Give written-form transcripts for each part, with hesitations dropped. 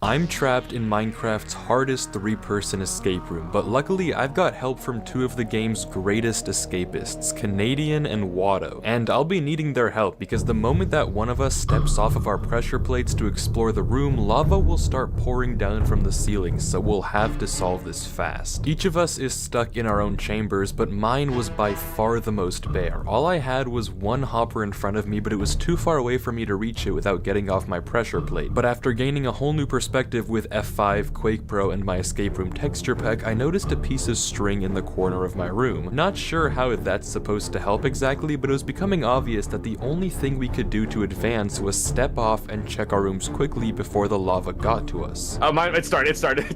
I'm trapped in Minecraft's hardest 3-person escape room, but luckily I've got help from 2 of the game's greatest escapists, Kenadian and Wato, and I'll be needing their help because the moment that one of us steps off of our pressure plates to explore the room, lava will start pouring down from the ceiling, so we'll have to solve this fast. Each of us is stuck in our own chambers, but mine was by far the most bare. All I had was one hopper in front of me, but it was too far away for me to reach it without getting off my pressure plate. But after gaining a whole new perspective with F5, Quake Pro, and my escape room texture pack, I noticed a piece of string in the corner of my room. Not sure how that's supposed to help exactly, but it was becoming obvious that the only thing we could do to advance was step off and check our rooms quickly before the lava got to us. Oh, it started.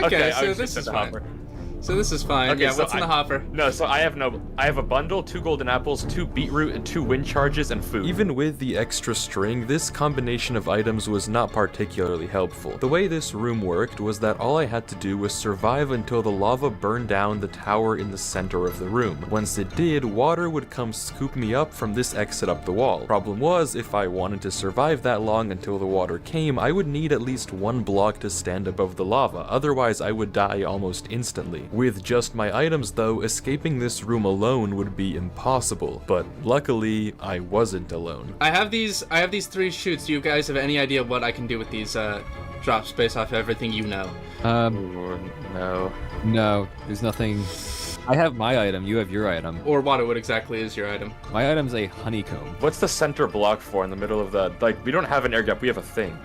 Okay, so this is fine. So this is fine. Okay, yeah, what's in the hopper? No, so I have a bundle, 2 golden apples, 2 beetroot, and 2 wind charges, and food. Even with the extra string, this combination of items was not particularly helpful. The way this room worked was that all I had to do was survive until the lava burned down the tower in the center of the room. Once it did, water would come scoop me up from this exit up the wall. Problem was, if I wanted to survive that long until the water came, I would need at least 1 block to stand above the lava, otherwise I would die almost instantly. With just my items though, escaping this room alone would be impossible, but luckily I wasn't alone. I have these 3 chutes. Do you guys have any idea what I can do with these drops based off everything you know? No, there's nothing. I have my item, you have your item. Or what exactly is your item? My item's a honeycomb. What's the center block for in the middle of the, like, we don't have an air gap, we have a thing.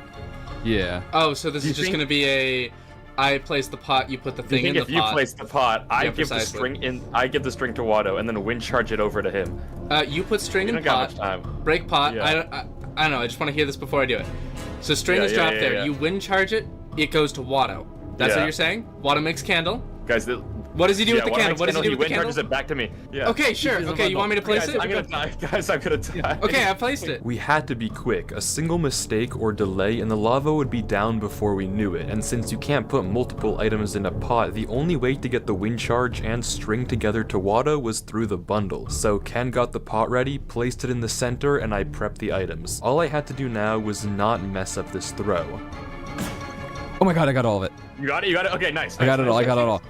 Yeah. Oh, so this is just gonna be a, I place the pot, you put the thing in the pot. If you place the pot, I give the string in. I give the string to Wato, and then wind charge it over to him. You put string in pot. Break pot. Yeah. I don't know. I just want to hear this before I do it. So string is dropped there. You wind charge it. It goes to Wato. That's what you're saying. Wato makes candle. Guys, what does he do with the candle? What does he do with the candle? He charges it back to me. Yeah. Okay, sure. Okay, you want me to place it? I'm gonna die. Guys, I'm gonna die. Okay, I placed it. We had to be quick. A single mistake or delay and the lava would be down before we knew it, and since you can't put multiple items in a pot, the only way to get the wind charge and string together to Wato was through the bundle. So Ken got the pot ready, placed it in the center, and I prepped the items. All I had to do now was not mess up this throw. Oh my god, I got all of it. You got it? You got it? Okay, nice. I got it all.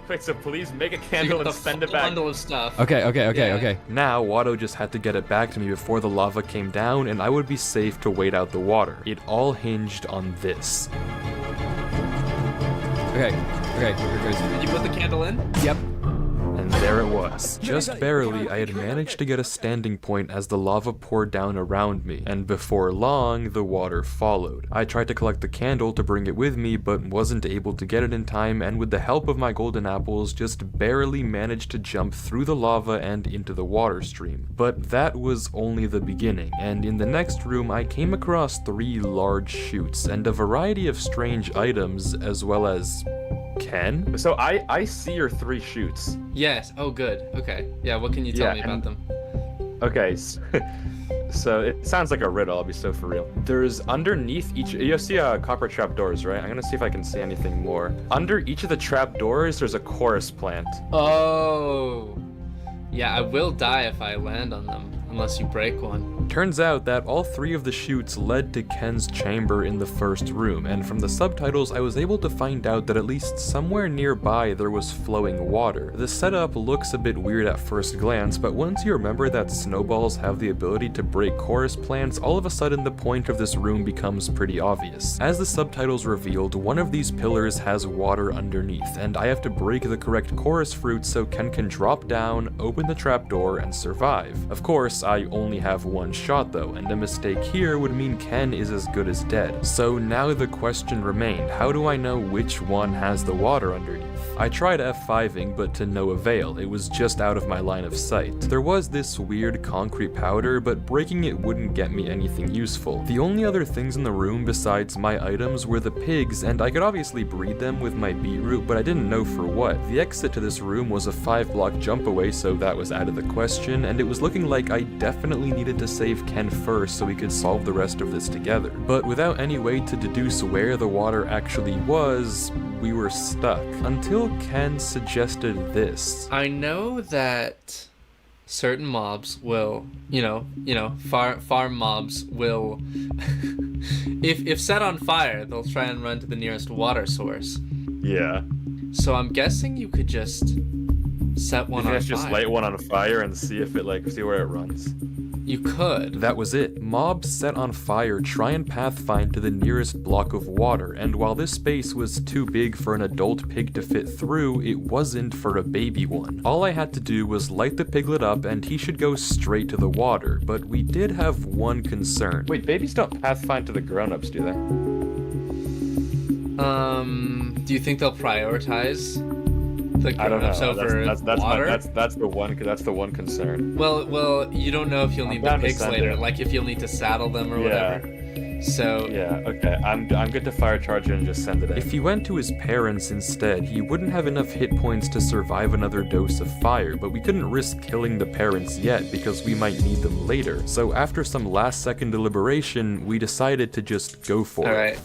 Wait, so please make a candle and send it back. Bundle of stuff. Okay. Now, Wato just had to get it back to me before the lava came down, and I would be safe to wait out the water. It all hinged on this. Okay, here goes. Did you put the candle in? Yep. And there it was. Just barely, I had managed to get a standing point as the lava poured down around me, and before long, the water followed. I tried to collect the candle to bring it with me, but wasn't able to get it in time, and with the help of my golden apples, just barely managed to jump through the lava and into the water stream. But that was only the beginning, and in the next room, I came across 3 large chutes, and a variety of strange items, as well as Ken? So I see your 3 chutes. Yes. Oh, good. Okay. Yeah, what can you tell me about them? Okay, so it sounds like a riddle, I'll be so for real. There's underneath each, you see copper trap doors, right? I'm gonna see if I can see anything more. Under each of the trap doors, there's a chorus plant. Oh. Yeah, I will die if I land on them, unless you break one. Turns out that all 3 of the chutes led to Ken's chamber in the first room, and from the subtitles I was able to find out that at least somewhere nearby there was flowing water. The setup looks a bit weird at first glance, but once you remember that snowballs have the ability to break chorus plants, all of a sudden the point of this room becomes pretty obvious. As the subtitles revealed, one of these pillars has water underneath, and I have to break the correct chorus fruit so Ken can drop down, open the trapdoor, and survive. Of course, I only have 1 shot though, and a mistake here would mean Ken is as good as dead. So now the question remained, how do I know which one has the water underneath? I tried F5ing, but to no avail. It was just out of my line of sight. There was this weird concrete powder, but breaking it wouldn't get me anything useful. The only other things in the room besides my items were the pigs, and I could obviously breed them with my beetroot, but I didn't know for what. The exit to this room was a 5-block jump away, so that was out of the question, and it was looking like I definitely needed to save Ken first so we could solve the rest of this together. But without any way to deduce where the water actually was, we were stuck. Until Ken suggested this. I know that certain mobs will, farm mobs will, if set on fire, they'll try and run to the nearest water source. Yeah. So I'm guessing you could just set one on fire. Just light one on fire and see if it see where it runs. You could. That was it. Mobs set on fire try and pathfind to the nearest block of water, and while this space was too big for an adult pig to fit through, it wasn't for a baby one. All I had to do was light the piglet up and he should go straight to the water, but we did have one concern. Wait, babies don't pathfind to the grown-ups, do they? Do you think they'll prioritize the grown-ups over water? That's the one concern. Well, you don't know if you'll need the pigs later, like if you'll need to saddle them or whatever. So yeah, okay, I'm good to fire charge it and just send it in. If he went to his parents instead, he wouldn't have enough hit points to survive another dose of fire, but we couldn't risk killing the parents yet because we might need them later. So after some last-second deliberation, we decided to just go for it. Alright.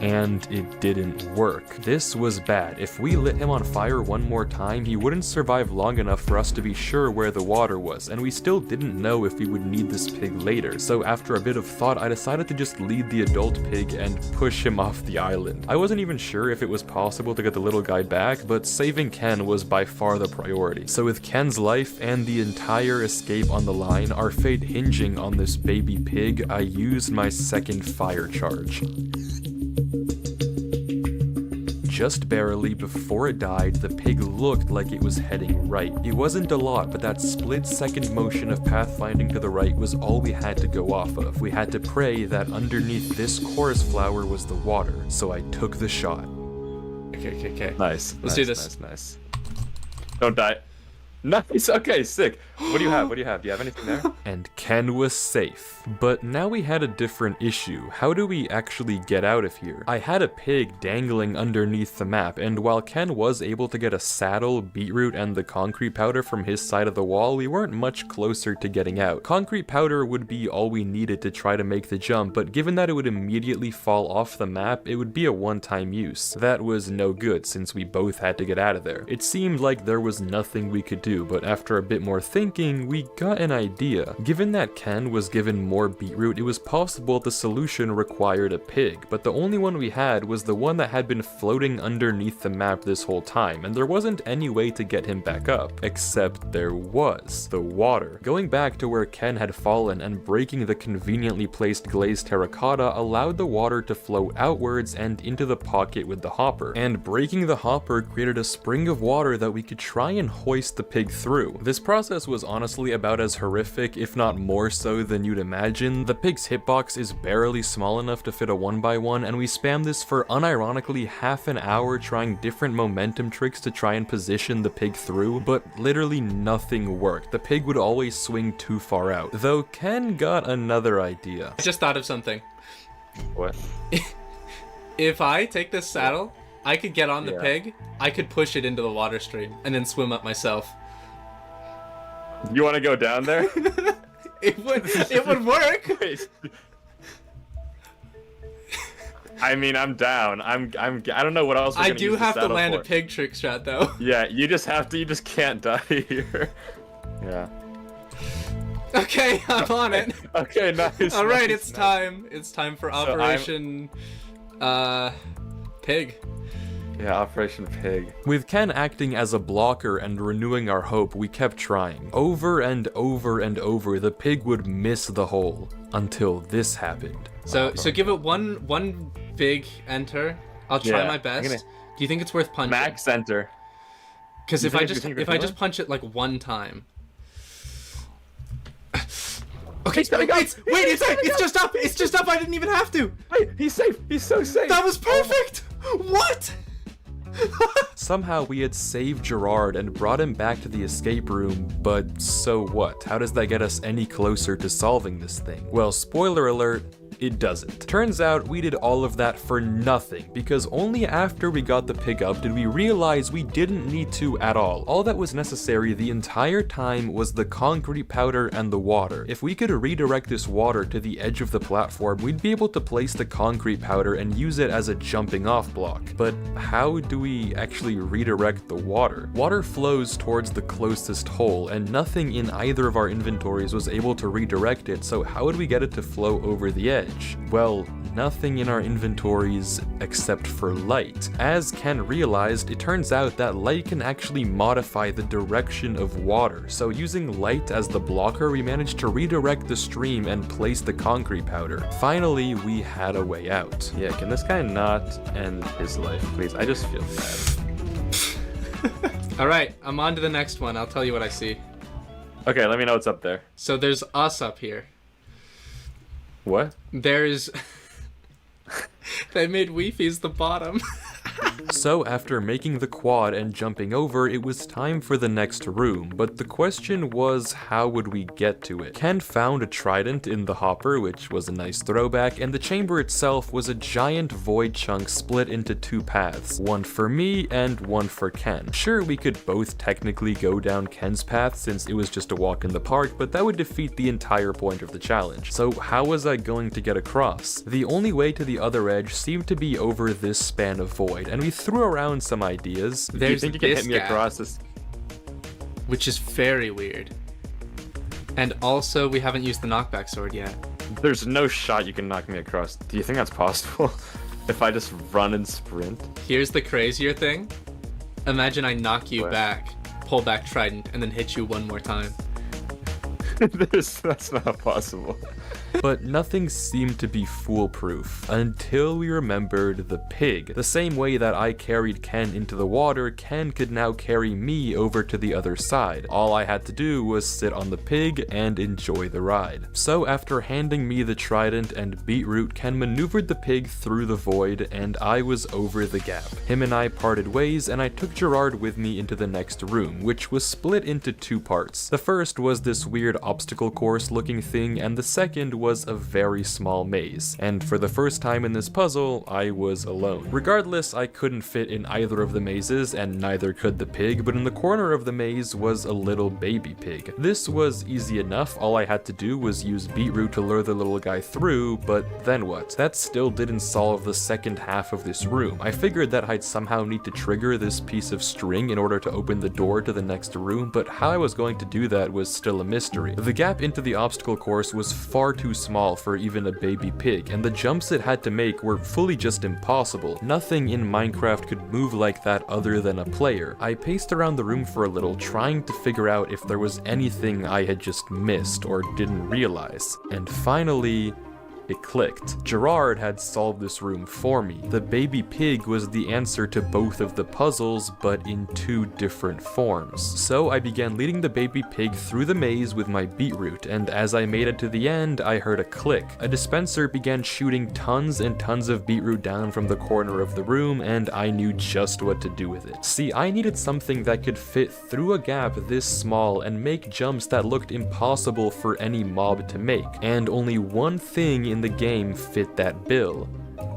And it didn't work. This was bad. If we lit him on fire one more time, he wouldn't survive long enough for us to be sure where the water was, and we still didn't know if we would need this pig later. So after a bit of thought, I decided to just lead the adult pig and push him off the island. I wasn't even sure if it was possible to get the little guy back, but saving Ken was by far the priority. So with Ken's life and the entire escape on the line, our fate hinging on this baby pig, I used my second fire charge. Just barely before it died, the pig looked like it was heading right. It wasn't a lot, but that split-second motion of pathfinding to the right was all we had to go off of. We had to pray that underneath this chorus flower was the water, so I took the shot. Okay. Nice. Let's do this. Nice. Don't die. Nice. Okay, sick. What do you have? Do you have anything there? And Ken was safe. But now we had a different issue. How do we actually get out of here? I had a pig dangling underneath the map, and while Ken was able to get a saddle, beetroot, and the concrete powder from his side of the wall, we weren't much closer to getting out. Concrete powder would be all we needed to try to make the jump, but given that it would immediately fall off the map, it would be a one-time use. That was no good, since we both had to get out of there. It seemed like there was nothing we could do, but after a bit more thinking, we got an idea. Given that Ken was given more beetroot, it was possible the solution required a pig, but the only one we had was the one that had been floating underneath the map this whole time, and there wasn't any way to get him back up, except there was the water. Going back to where Ken had fallen and breaking the conveniently placed glazed terracotta allowed the water to flow outwards and into the pocket with the hopper, and breaking the hopper created a spring of water that we could try and hoist the pig through. This process was honestly about as horrific, if not more so, than you'd imagine. The pig's hitbox is barely small enough to fit a 1x1, and we spammed this for unironically half an hour trying different momentum tricks to try and position the pig through, but literally nothing worked. The pig would always swing too far out. Though Ken got another idea. I just thought of something. What? If I take this saddle, I could get on the pig, I could push it into the water stream, and then swim up myself. You want to go down there? It would work. I mean, I'm down. I don't know what else. I do have to land a pig trick shot though. Yeah, you just can't die here. Yeah. Okay, I'm on it. Okay, nice. All right, nice, it's time. It's time for Operation Pig. Yeah, Operation Pig. With Ken acting as a blocker and renewing our hope, we kept trying. Over and over and over, the pig would miss the hole until this happened. So give it one big enter. I'll try my best. Do you think it's worth punching? Max enter. Because if I just punch it like one time. Okay, it's just up. It's just up. I didn't even have to. Wait, he's safe. He's so safe. That was perfect. What? Somehow we had saved Gerard and brought him back to the escape room, but so what? How does that get us any closer to solving this thing? Well, spoiler alert, it doesn't. Turns out we did all of that for nothing, because only after we got the pig up did we realize we didn't need to at all. All that was necessary the entire time was the concrete powder and the water. If we could redirect this water to the edge of the platform, we'd be able to place the concrete powder and use it as a jumping off block. But how do we actually redirect the water? Water flows towards the closest hole, and nothing in either of our inventories was able to redirect it, so how would we get it to flow over the edge? Well, nothing in our inventories except for light. As Ken realized, it turns out that light can actually modify the direction of water, so using light as the blocker, we managed to redirect the stream and place the concrete powder. Finally, we had a way out. Yeah, can this guy not end his life, please? I just feel bad. Alright, I'm on to the next one. I'll tell you what I see. Okay, let me know what's up there. So there's us up here. What? There's... They made Weefies the bottom. So after making the quad and jumping over, it was time for the next room, but the question was, how would we get to it? Ken found a trident in the hopper, which was a nice throwback, and the chamber itself was a giant void chunk split into two paths, one for me and one for Ken. Sure, we could both technically go down Ken's path since it was just a walk in the park, but that would defeat the entire point of the challenge. So how was I going to get across? The only way to the other edge seemed to be over this span of void, and we threw around some ideas. Do you think you can hit me across this? Which is very weird. And also, we haven't used the knockback sword yet. There's no shot you can knock me across. Do you think that's possible? If I just run and sprint? Here's the crazier thing. Imagine I knock you What? back, pull back trident, and then hit you one more time. That's not possible. But nothing seemed to be foolproof until we remembered the pig. The same way that I carried Ken into the water, Ken could now carry me over to the other side. All I had to do was sit on the pig and enjoy the ride. So after handing me the trident and beetroot, Ken maneuvered the pig through the void and I was over the gap. Him and I parted ways and I took Gerard with me into the next room, which was split into two parts. The first was this weird obstacle course looking thing, and the second was a very small maze, and for the first time in this puzzle, I was alone. Regardless, I couldn't fit in either of the mazes, and neither could the pig, but in the corner of the maze was a little baby pig. This was easy enough, all I had to do was use beetroot to lure the little guy through, but then what? That still didn't solve the second half of this room. I figured that I'd somehow need to trigger this piece of string in order to open the door to the next room, but how I was going to do that was still a mystery. The gap into the obstacle course was far too small for even a baby pig, and the jumps it had to make were fully just impossible. Nothing in Minecraft could move like that other than a player. I paced around the room for a little, trying to figure out if there was anything I had just missed or didn't realize. And finally, it clicked. Gerard had solved this room for me. The baby pig was the answer to both of the puzzles, but in two different forms. So I began leading the baby pig through the maze with my beetroot, and as I made it to the end, I heard a click. A dispenser began shooting tons and tons of beetroot down from the corner of the room, and I knew just what to do with it. See, I needed something that could fit through a gap this small and make jumps that looked impossible for any mob to make, and only one thing in the game fit that bill: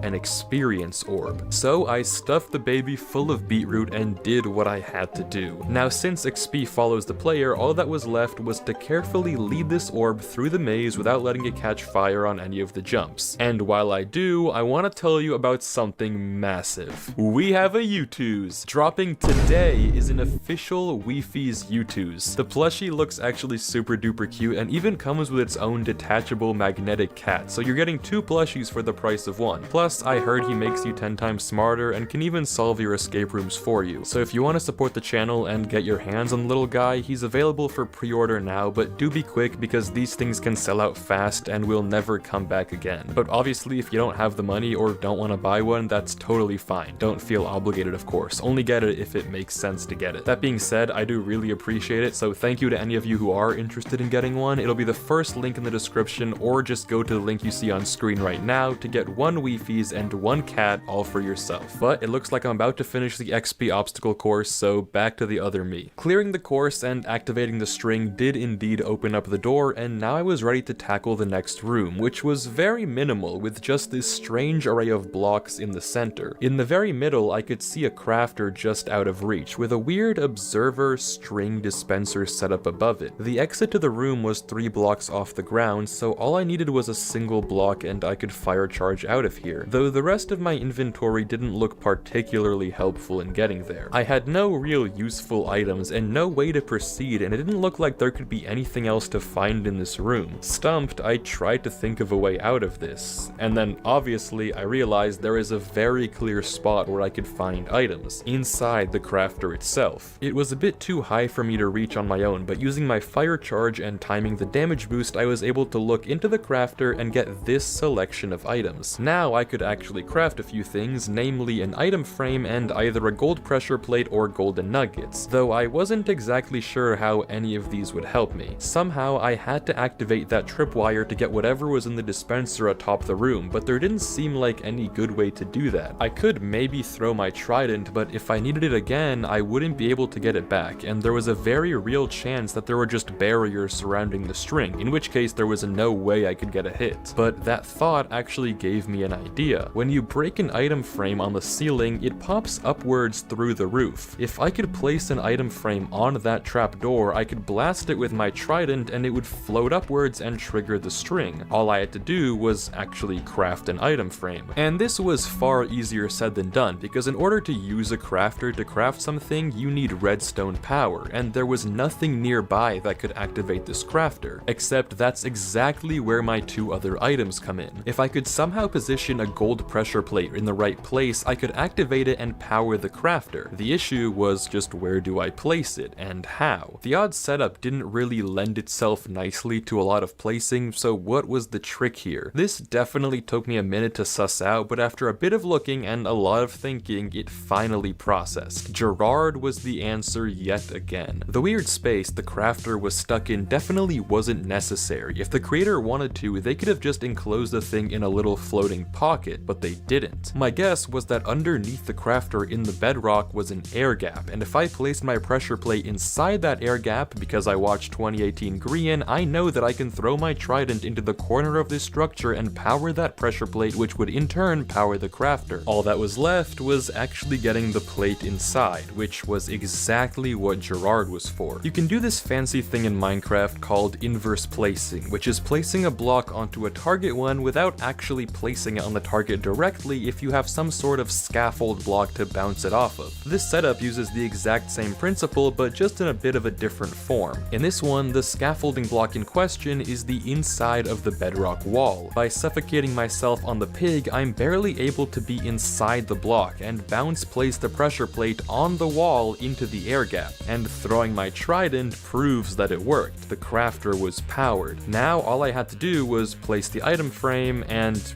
an experience orb. So I stuffed the baby full of beetroot and did what I had to do. Now, since XP follows the player, all that was left was to carefully lead this orb through the maze without letting it catch fire on any of the jumps. And while I do, I want to tell you about something massive. We have a U2s. Dropping today is an official Weefies U2s. The plushie looks actually super duper cute and even comes with its own detachable magnetic cat, so you're getting two plushies for the price of one. Plus, I heard he makes you 10 times smarter and can even solve your escape rooms for you. So if you want to support the channel and get your hands on the little guy, he's available for pre-order now, but do be quick because these things can sell out fast and will never come back again. But obviously, if you don't have the money or don't want to buy one, that's totally fine. Don't feel obligated, of course. Only get it if it makes sense to get it. That being said, I do really appreciate it, so thank you to any of you who are interested in getting one. It'll be the first link in the description, or just go to the link you see on screen right now to get one Weefy puppies, and 1 cat all for yourself. But it looks like I'm about to finish the XP obstacle course, so back to the other me. Clearing the course and activating the string did indeed open up the door, and now I was ready to tackle the next room, which was very minimal with just this strange array of blocks in the center. In the very middle, I could see a crafter just out of reach, with a weird observer string dispenser set up above it. The exit to the room was 3 blocks off the ground, so all I needed was a single block and I could fire charge out of here, though the rest of my inventory didn't look particularly helpful in getting there. I had no real useful items and no way to proceed, and it didn't look like there could be anything else to find in this room. Stumped, I tried to think of a way out of this, and then obviously I realized there is a very clear spot where I could find items, inside the crafter itself. It was a bit too high for me to reach on my own, but using my fire charge and timing the damage boost, I was able to look into the crafter and get this selection of items. Now I could actually craft a few things, namely an item frame and either a gold pressure plate or golden nuggets, though I wasn't exactly sure how any of these would help me. Somehow I had to activate that tripwire to get whatever was in the dispenser atop the room, but there didn't seem like any good way to do that. I could maybe throw my trident, but if I needed it again, I wouldn't be able to get it back, and there was a very real chance that there were just barriers surrounding the string, in which case there was no way I could get a hit. But that thought actually gave me an idea. When you break an item frame on the ceiling, it pops upwards through the roof. If I could place an item frame on that trapdoor, I could blast it with my trident and it would float upwards and trigger the string. All I had to do was actually craft an item frame. And this was far easier said than done, because in order to use a crafter to craft something, you need redstone power, and there was nothing nearby that could activate this crafter, except that's exactly where my 2 other items come in. If I could somehow position a gold pressure plate in the right place, I could activate it and power the crafter. The issue was just where do I place it, and how? The odd setup didn't really lend itself nicely to a lot of placing, so what was the trick here? This definitely took me a minute to suss out, but after a bit of looking and a lot of thinking, it finally processed. Gerard was the answer yet again. The weird space the crafter was stuck in definitely wasn't necessary. If the creator wanted to, they could have just enclosed the thing in a little floating pocket, but they didn't. My guess was that underneath the crafter in the bedrock was an air gap, and if I placed my pressure plate inside that air gap, because I watched 2018 Grian, I know that I can throw my trident into the corner of this structure and power that pressure plate, which would in turn power the crafter. All that was left was actually getting the plate inside, which was exactly what Gerard was for. You can do this fancy thing in Minecraft called inverse placing, which is placing a block onto a target one without actually placing it on the target directly if you have some sort of scaffold block to bounce it off of. This setup uses the exact same principle, but just in a bit of a different form. In this one, the scaffolding block in question is the inside of the bedrock wall. By suffocating myself on the pig, I'm barely able to be inside the block and bounce place the pressure plate on the wall into the air gap, and throwing my trident proves that it worked. The crafter was powered. Now all I had to do was place the item frame and...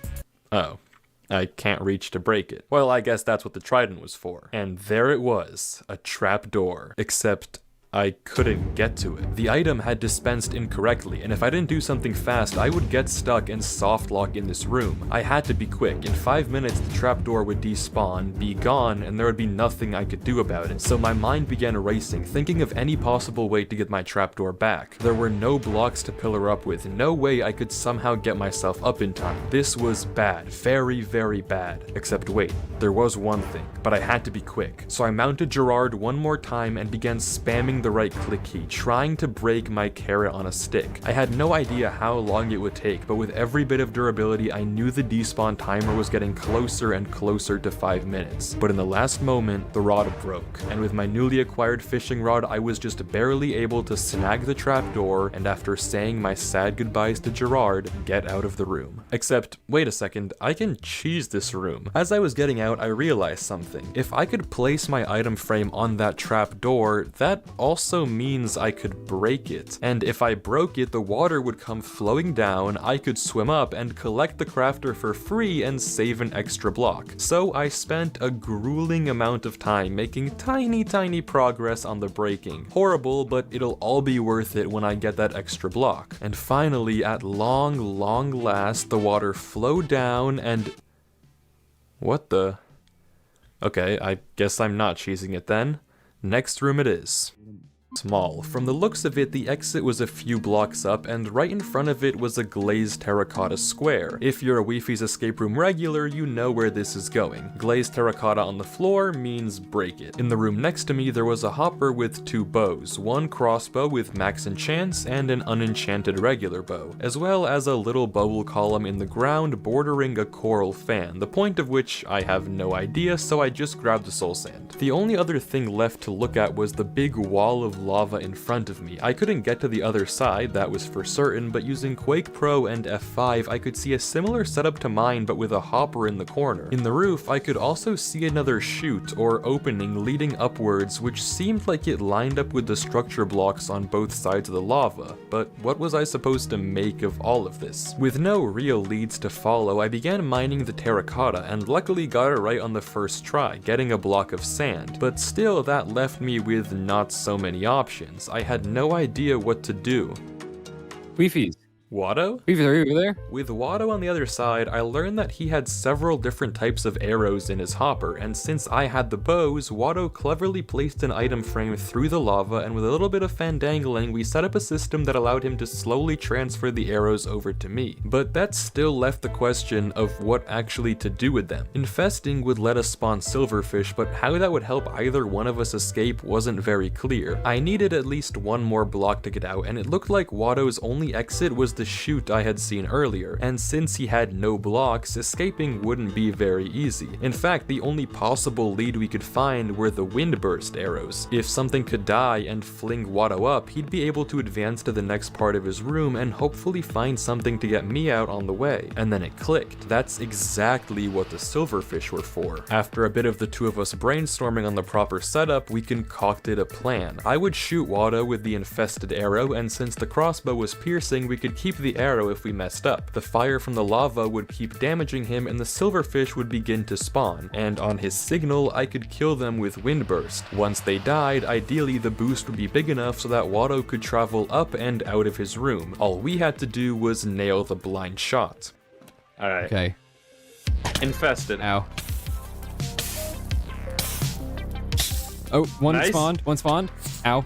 oh. I can't reach to break it. Well, I guess that's what the trident was for. And there it was, a trapdoor. Except I couldn't get to it. The item had dispensed incorrectly, and if I didn't do something fast, I would get stuck and soft lock in this room. I had to be quick. In 5 minutes, the trapdoor would despawn, be gone, and there would be nothing I could do about it. So my mind began racing, thinking of any possible way to get my trapdoor back. There were no blocks to pillar up with, no way I could somehow get myself up in time. This was bad, very, very bad. Except wait, there was one thing, but I had to be quick. So I mounted Gerard one more time and began spamming the right click key, trying to break my carrot on a stick. I had no idea how long it would take, but with every bit of durability, I knew the despawn timer was getting closer and closer to 5 minutes. But in the last moment, the rod broke, and with my newly acquired fishing rod, I was just barely able to snag the trapdoor, and after saying my sad goodbyes to Gerard, get out of the room. Except, wait a second, I can cheese this room. As I was getting out, I realized something. If I could place my item frame on that trapdoor, that also means I could break it. And if I broke it, the water would come flowing down, I could swim up and collect the crafter for free and save an extra block. So I spent a grueling amount of time making tiny progress on the breaking. Horrible, but it'll all be worth it when I get that extra block. And finally, at long last, the water flowed down and... What the? Okay, I guess I'm not cheesing it then. Next room it is. Small. From the looks of it, the exit was a few blocks up, and right in front of it was a glazed terracotta square. If you're a Wi-Fi's escape room regular, you know where this is going. Glazed terracotta on the floor means break it. In the room next to me, there was a hopper with 2 bows, one crossbow with max enchants and an unenchanted regular bow, as well as a little bubble column in the ground bordering a coral fan, the point of which I have no idea, so I just grabbed the soul sand. The only other thing left to look at was the big wall of lava in front of me. I couldn't get to the other side, that was for certain, but using Quake Pro and F5, I could see a similar setup to mine but with a hopper in the corner. In the roof, I could also see another chute, or opening, leading upwards, which seemed like it lined up with the structure blocks on both sides of the lava, but what was I supposed to make of all of this? With no real leads to follow, I began mining the terracotta, and luckily got it right on the first try, getting a block of sand, but still that left me with not so many options. I had no idea what to do. Wi-Fi's. Wato? Wi-Fi's, are you over there? With Wato on the other side, I learned that he had several different types of arrows in his hopper, and since I had the bows, Wato cleverly placed an item frame through the lava, and with a little bit of fandangling, we set up a system that allowed him to slowly transfer the arrows over to me. But that still left the question of what actually to do with them. Infesting would let us spawn silverfish, but how that would help either one of us escape wasn't very clear. I needed at least one more block to get out, and it looked like Wato's only exit was the chute I had seen earlier, and since he had no blocks, escaping wouldn't be very easy. In fact, the only possible lead we could find were the windburst arrows. If something could die and fling Wato up, he'd be able to advance to the next part of his room and hopefully find something to get me out on the way. And then it clicked. That's exactly what the silverfish were for. After a bit of the two of us brainstorming on the proper setup, we concocted a plan. I would shoot Wato with the infested arrow, and since the crossbow was piercing, we could keep the arrow if we messed up. The fire from the lava would keep damaging him, and the silverfish would begin to spawn, and on his signal, I could kill them with windburst. Once they died, ideally the boost would be big enough so that Wato could travel up and out of his room. All we had to do was nail the blind shot. Alright. Okay. Infested. Ow. Oh, one Nice. spawned. One spawned. Ow.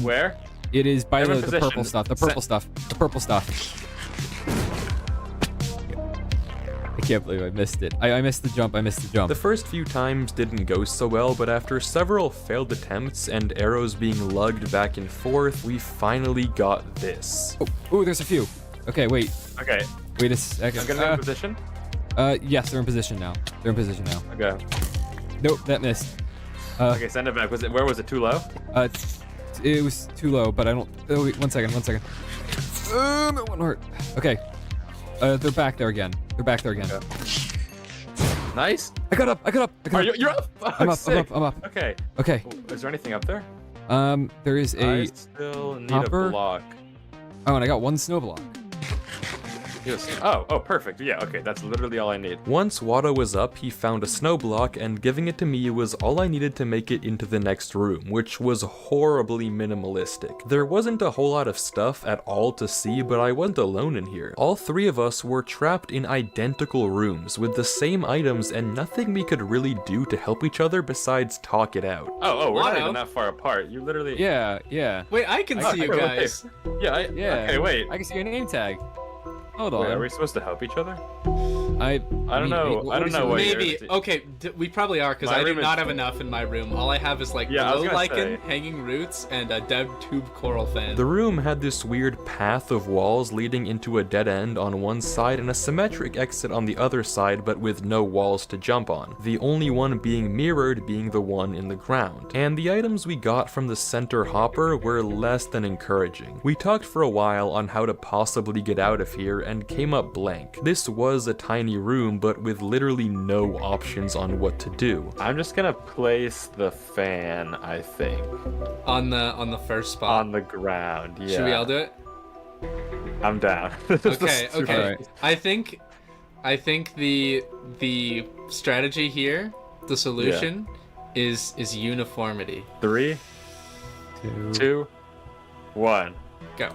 Where? It is by I'm in the position. purple stuff. The purple stuff. The purple stuff. I can't believe I missed it. I missed the jump. I missed the jump. The first few times didn't go so well, but after several failed attempts and arrows being lugged back and forth, we finally got this. Oh, there's a few. Okay, wait. Okay. Wait a second. I'm gonna be in position. Yes, they're in position now. They're in position now. Okay. Nope, that missed. Okay, send it back. Where was it too low? It was too low, but I don't. Oh, wait, one second. That won't hurt. Okay. They're back there again. Okay. Nice. I got up. You're up. Oh, I'm up. sick. I'm up. Okay. Okay. Oh, is there anything up there? There is I a. still need hopper. a block. Oh, and I got one snow block. Yes. Oh, perfect. Yeah, okay, that's literally all I need. Once Wato was up, he found a snow block, and giving it to me was all I needed to make it into the next room, which was horribly minimalistic. There wasn't a whole lot of stuff at all to see, but I wasn't alone in here. All three of us were trapped in identical rooms with the same items and nothing we could really do to help each other besides talk it out. Oh, we're not Wato. even that far apart. You literally... Yeah. Wait, I can see you guys. Yeah, Yeah. Okay, wait. I can see your name tag. Hold on. Wait, are we supposed to help each other? I don't know. I don't know what Maybe. you're... Okay, we probably are, because My I do room is not have full. enough in my room. All I have is like Yeah, I was low gonna lichen, say. hanging roots, and a dead tube coral fan. The room had this weird path of walls leading into a dead end on one side and a symmetric exit on the other side, but with no walls to jump on. The only one being mirrored being the one in the ground. And the items we got from the center hopper were less than encouraging. We talked for a while on how to possibly get out of here and came up blank. This was a tiny room, but with literally no options on what to do. I'm just gonna place the fan, I think. On the first spot. On the ground, yeah. Should we all do it? I'm down. Okay. Alright. I think the strategy here, the solution, is uniformity. 3, 2, 1. Go.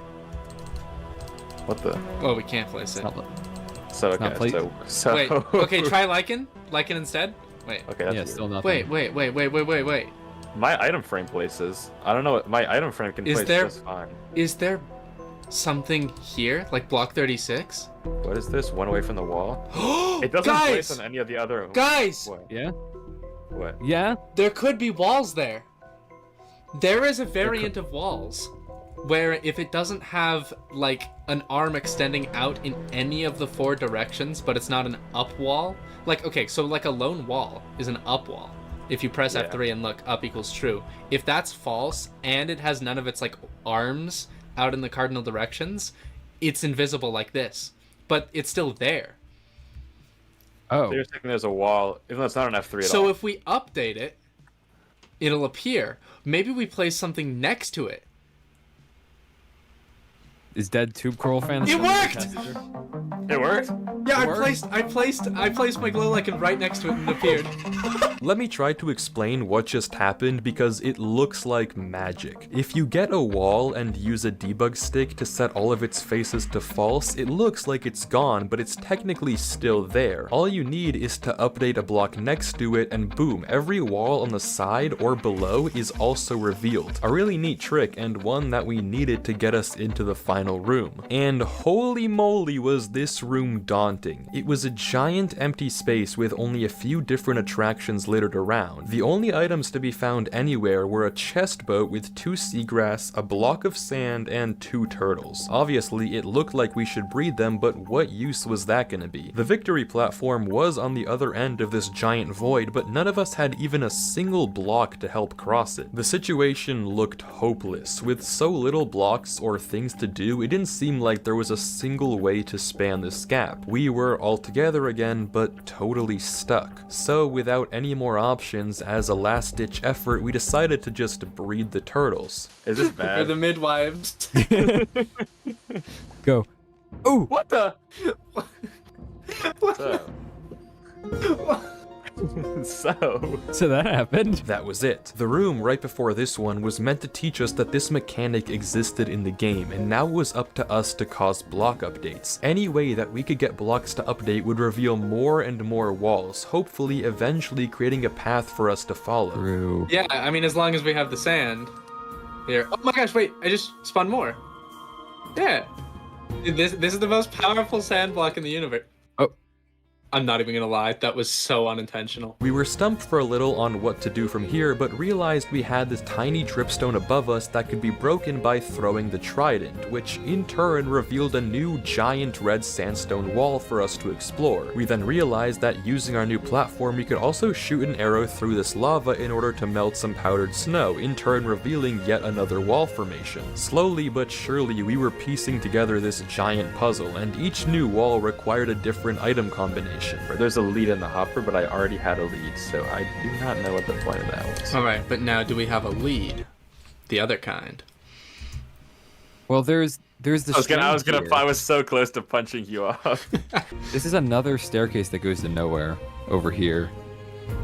What the? Well, we can't place it. So not okay. plate. So Wait. Okay. Try lichen. like it instead? Wait. Okay, that's Yeah, weird. still nothing. Wait. My item frame places. I don't know what my item frame can place just fine. Is there something here, like block 36? What is this? One away from the wall? It doesn't place on any of the other. Guys! What? Yeah? What? Yeah? There could be walls there. There is a variant of walls where if it doesn't have like an arm extending out in any of the 4 directions, but it's not an up wall. Like, okay, so like a lone wall is an up wall. If you press F3 and look, up equals true. If that's false and it has none of its like arms out in the cardinal directions, it's invisible like this. But it's still there. Oh. So you're thinking there's a wall, even though it's not an F3 at all. So if we update it, it'll appear. Maybe we place something next to it. Is Dead Tube Coral fan? It worked! It worked? Yeah, It worked? I placed my glow lichen right next to it and it appeared. Let me try to explain what just happened because it looks like magic. If you get a wall and use a debug stick to set all of its faces to false, it looks like it's gone, but it's technically still there. All you need is to update a block next to it and boom, every wall on the side or below is also revealed. A really neat trick and one that we needed to get us into the final room. And holy moly was this room daunting. It was a giant empty space with only a few different attractions littered around. The only items to be found anywhere were a chest boat with 2 seagrass, a block of sand, and 2 turtles. Obviously, it looked like we should breed them, but what use was that gonna be? The victory platform was on the other end of this giant void, but none of us had even a single block to help cross it. The situation looked hopeless. With so little blocks or things to do, it didn't seem like there was a single way to span this gap. We were all together again, but totally stuck. So without any more options, as a last-ditch effort, we decided to just breed the turtles. Is this Or bad? the midwives. Go. Oh! What the? So that happened. That was it. The room right before this one was meant to teach us that this mechanic existed in the game, and now it was up to us to cause block updates. Any way that we could get blocks to update would reveal more and more walls, hopefully eventually creating a path for us to follow. True. Yeah, I mean, as long as we have the sand. Here. Oh my gosh, wait, I just spun more. Yeah. Dude, this is the most powerful sand block in the universe. Oh. I'm not even gonna lie, that was so unintentional. We were stumped for a little on what to do from here, but realized we had this tiny dripstone above us that could be broken by throwing the trident, which in turn revealed a new giant red sandstone wall for us to explore. We then realized that using our new platform, we could also shoot an arrow through this lava in order to melt some powdered snow, in turn revealing yet another wall formation. Slowly but surely, we were piecing together this giant puzzle, and each new wall required a different item combination. There's a lead in the hopper, but I already had a lead, so I do not know what the point of that was. Alright, but now do we have a lead? The other kind. Well, there's the I was so close to punching you off. This is another staircase that goes to nowhere over here.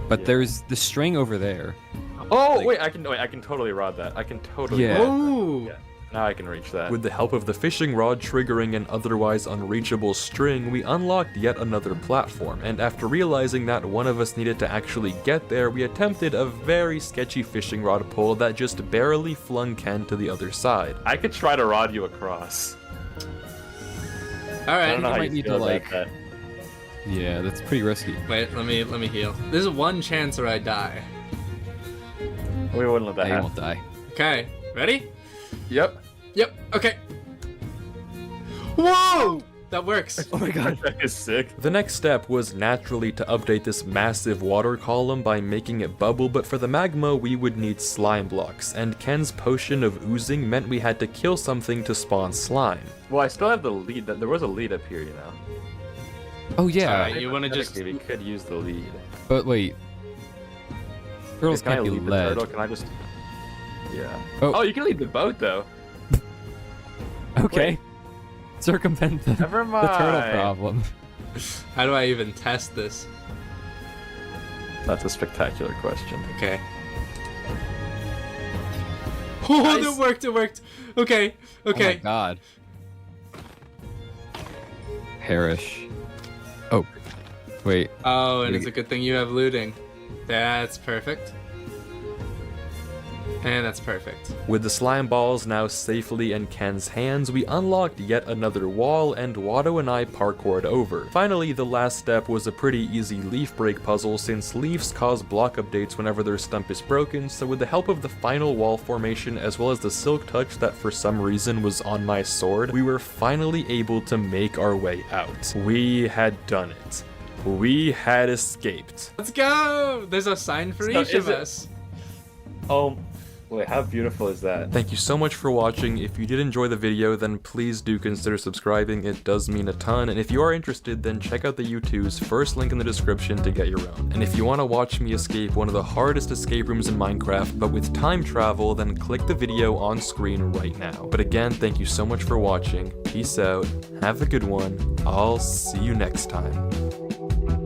But there's the string over there. Oh, wait, I can totally rod that. I can totally Yeah. rod that. Oh! Yeah. Now I can reach that. With the help of the fishing rod triggering an otherwise unreachable string, we unlocked yet another platform, and after realizing that one of us needed to actually get there, we attempted a very sketchy fishing rod pull that just barely flung Ken to the other side. I could try to rod you across. I Alright. don't know how might you need feel to, about like- that. Yeah, that's pretty risky. Wait, let me heal. There's one chance or I die. We wouldn't let that You happen. won't die. Okay, ready? Yep. Yep, okay. Whoa! That works. Oh my god. That is sick. The next step was naturally to update this massive water column by making it bubble, but for the magma we would need slime blocks, and Ken's potion of oozing meant we had to kill something to spawn slime. Well, I still have the lead. There was a lead up here, you know. Oh yeah. Alright, you wanna just... Hypothetically, we could use the lead. But wait. Turtles Can I can't be lead the led. turtle? Can I just... Yeah. Oh. Oh, you can lead the boat, though. Okay. Circumvent the Never the mind. turtle problem. How do I even test this? That's a spectacular question. Okay. Oh, Nice. it worked. Okay, Oh my okay. god. Perish. Oh. Wait. Oh, and it's a good thing you have looting. That's perfect. And that's perfect. With the slime balls now safely in Ken's hands, we unlocked yet another wall, and Wato and I parkoured over. Finally, the last step was a pretty easy leaf break puzzle, since leaves cause block updates whenever their stump is broken, so with the help of the final wall formation as well as the silk touch that for some reason was on my sword, we were finally able to make our way out. We had done it. We had escaped. Let's go! There's a sign for So each is of it- us. Oh, wait, how beautiful is that? Thank you so much for watching. If you did enjoy the video, then please do consider subscribing. It does mean a ton. And if you are interested, then check out the U2's first link in the description to get your own. And if you want to watch me escape one of the hardest escape rooms in Minecraft, but with time travel, then click the video on screen right now. But again, thank you so much for watching. Peace out. Have a good one. I'll see you next time.